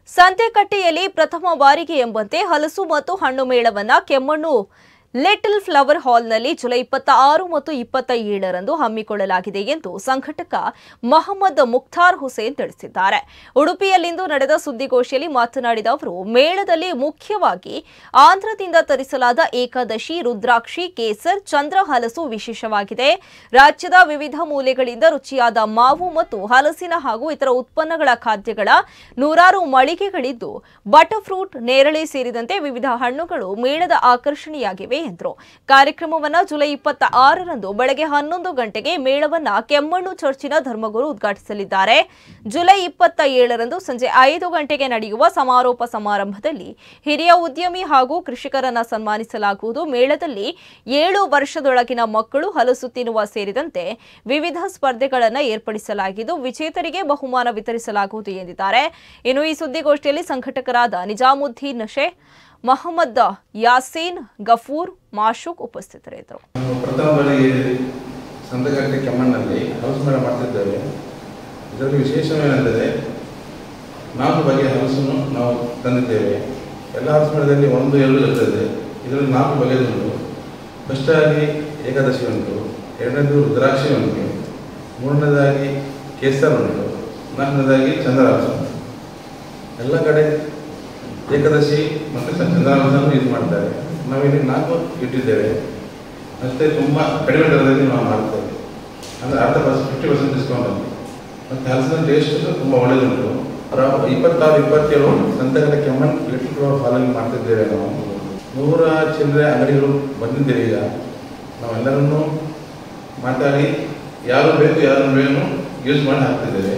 ಸಂತೆಕಟ್ಟೆಯಲ್ಲಿ ಪ್ರಥಮ ಬಾರಿಗೆ ಎಂಬಂತೆ ಹಲಸು ಮತ್ತು ಹಣ್ಣು ಮೇಳವನ್ನ ಕೆಮ್ಮಣ್ಣು ಲಿಟಲ್ ಫ್ಲವರ್ ಹಾಲ್ನಲ್ಲಿ ಜುಲೈ 26 ಮತ್ತು 27ರಂದು ಹಮ್ಮಿಕೊಳ್ಳಲಾಗಿದೆ ಎಂದು ಸಂಘಟಕ ಮೊಹಮ್ಮದ್ ಮುಖ್ತಾರ್ ಹುಸೇನ್ ತಿಳಿಸಿದ್ದಾರೆ. ಉಡುಪಿಯಲ್ಲಿಂದು ನಡೆದ ಸುದ್ದಿಗೋಷ್ಠಿಯಲ್ಲಿ ಮಾತನಾಡಿದ ಅವರು, ಮೇಳದಲ್ಲಿ ಮುಖ್ಯವಾಗಿ ಆಂಧ್ರದಿಂದ ತರಿಸಲಾದ ಏಕಾದಶಿ, ರುದ್ರಾಕ್ಷಿ, ಕೇಸರ್, ಚಂದ್ರ ಹಲಸು ವಿಶೇಷವಾಗಿದೆ. ರಾಜ್ಯದ ವಿವಿಧ ಮೂಲೆಗಳಿಂದ ರುಚಿಯಾದ ಮಾವು ಮತ್ತು ಹಲಸಿನ ಹಾಗೂ ಇತರ ಉತ್ಪನ್ನಗಳ ಖಾದ್ಯಗಳ ನೂರಾರು ಮಳಿಗೆಗಳಿದ್ದು, ಬಟರ್ ಫ್ರೂಟ್, ನೇರಳೆ ಸೇರಿದಂತೆ ವಿವಿಧ ಹಣ್ಣುಗಳು ಮೇಳದ ಆಕರ್ಷಣೆಯಾಗಿವೆ ಎಂದರು. ಕಾರ್ಯಕ್ರಮವನ್ನು ಜುಲೈ 26ರಂದು ಬೆಳಗ್ಗೆ 11 ಗಂಟೆಗೆ ಮೇಳವನ್ನ ಕೆಮ್ಮಣ್ಣು ಚರ್ಚಿನ ಧರ್ಮಗುರು ಉದ್ಘಾಟಿಸಲಿದ್ದಾರೆ. ಜುಲೈ 27ರಂದು ಸಂಜೆ 5 ಗಂಟೆಗೆ ನಡೆಯುವ ಸಮಾರೋಪ ಸಮಾರಂಭದಲ್ಲಿ ಹಿರಿಯ ಉದ್ಯಮಿ ಹಾಗೂ ಕೃಷಿಕರನ್ನ ಸನ್ಮಾನಿಸಲಾಗುವುದು. ಮೇಳದಲ್ಲಿ 7 ವರ್ಷದೊಳಗಿನ ಮಕ್ಕಳು ಹಲಸು ತಿನ್ನುವ ಸೇರಿದಂತೆ ವಿವಿಧ ಸ್ಪರ್ಧೆಗಳನ್ನು ಏರ್ಪಡಿಸಲಾಗಿದ್ದು, ವಿಜೇತರಿಗೆ ಬಹುಮಾನ ವಿತರಿಸಲಾಗುವುದು ಎಂದಿದ್ದಾರೆ. ಇನ್ನು ಈ ಸುದ್ದಿಗೋಷ್ಠಿಯಲ್ಲಿ ಸಂಘಟಕರಾದ ನಿಜಾಮುದ್ದೀನ್ ನಶೆ, ಮೊಹಮ್ಮದ್ ಯಾಸೀನ್, ಗಫೂರ್, ಮಾಶೂಕ್ ಉಪಸ್ಥಿತರಿದ್ದರು. ಪ್ರಥಮ ಬಾರಿಗೆ ಸಂತೆಕಟ್ಟೆ ಕೆಮ್ಮಣ್ಣಲ್ಲಿ ಹಲಸು ಮೇಳ ಮಾಡ್ತಿದ್ದೇವೆ. ಇದರಲ್ಲಿ ವಿಶೇಷವೇನೆಂದರೆ 4 ಬಗೆಯ ಹಲಸನ್ನು ನಾವು ತಂದಿದ್ದೇವೆ. ಎಲ್ಲ ಹಲಸು ಮೇಳದಲ್ಲಿ 1-2 ಇರ್ತದೆ. ಇದರಲ್ಲಿ 4 ಬಗೆಯುಂಟು. ಫಸ್ಟ್ ಆಗಿ ಏಕಾದಶಿ ಉಂಟು, ಎರಡನೇದು ರುದ್ರಾಕ್ಷಿ ಉಂಟು, ಮೂರನೇದಾಗಿ ಕೇಸರ್ ಉಂಟು, ನಾಲ್ಕನೇದಾಗಿ ಚಂದ್ರಹಲಸು ಉಂಟು. ಎಲ್ಲ ಕಡೆ ಏಕಾದಶಿ ಮತ್ತು ಚಂದ್ರಹಲಸನ್ನು ಯೂಸ್ ಮಾಡ್ತಾರೆ. ನಾವಿಲ್ಲಿ 4 ಇಟ್ಟಿದ್ದೇವೆ. ಅಷ್ಟೇ, ತುಂಬ ಕಡಿಮೆ ದರದಲ್ಲಿ ನಾವು ಮಾಡ್ತೇವೆ. ಅಂದರೆ 50% ಡಿಸ್ಕೌಂಟ್ ಅಲ್ಲಿ. ಮತ್ತು ಹಲಸಿನ ಟೇಸ್ಟ್ ತುಂಬ ಒಳ್ಳೆಯದುಂಟು. 26-27 ಸಂತೆಕಟ್ಟೆ ಕೆಮ್ಮಣ್ಣು ಲಿಟಲ್ ಫ್ಲವರ್ ಹಾಲಲ್ಲಿ ಮಾಡ್ತಿದ್ದೇವೆ. ನಾವು 100 ಚಿಲ್ಲರೆ ಅಂಗಡಿಗಳು ಬಂದಿದ್ದೇವೆ. ಈಗ ನಾವೆಲ್ಲರನ್ನೂ ಮಾತಾಡಿ ಯಾರು ಬೇಕು ಯೂಸ್ ಮಾಡಿ ಹಾಕ್ತಿದ್ದೇವೆ.